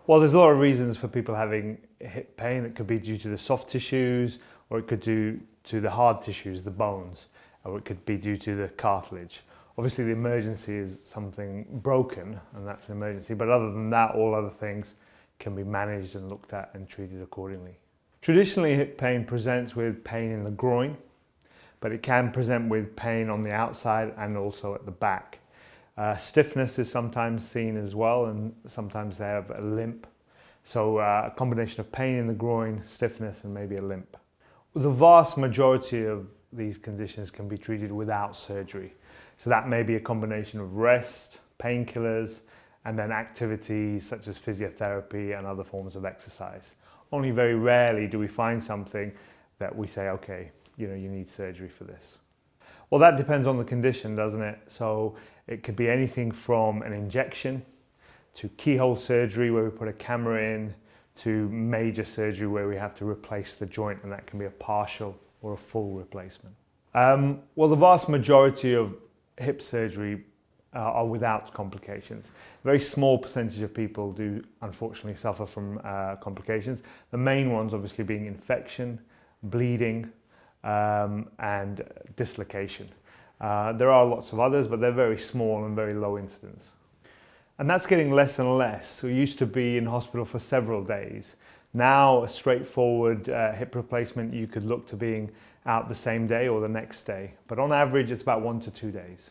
Well, there's a lot of reasons for people having hip pain. It could be due to the soft tissues, or it could due to the hard tissues, the bones, or it could be due to the cartilage. Obviously, the emergency is something broken, and that's an emergency. But other than that, all other things can be managed and looked at and treated accordingly. Traditionally, hip pain presents with pain in the groin, but it can present with pain on the outside and also at the back. Stiffness is sometimes seen as well, and sometimes they have a limp. So a combination of pain in the groin, stiffness, and maybe a limp. The vast majority of these conditions can be treated without surgery. So that may be a combination of rest, painkillers, and then activities such as physiotherapy and other forms of exercise. Only very rarely do we find something that we say, okay, you need surgery for this. Well, that depends on the condition, doesn't it? So it could be anything from an injection to keyhole surgery where we put a camera in, to major surgery where we have to replace the joint, and that can be a partial or a full replacement. Well, the vast majority of hip surgery are without complications. A very small percentage of people do unfortunately suffer from complications. The main ones obviously being infection, bleeding, and dislocation. There are lots of others, but they're very small and very low incidence. And that's getting less and less. We used to be in hospital for several days. Now, a straightforward hip replacement, you could look to being out the same day or the next day. But on average, it's about 1 to 2 days.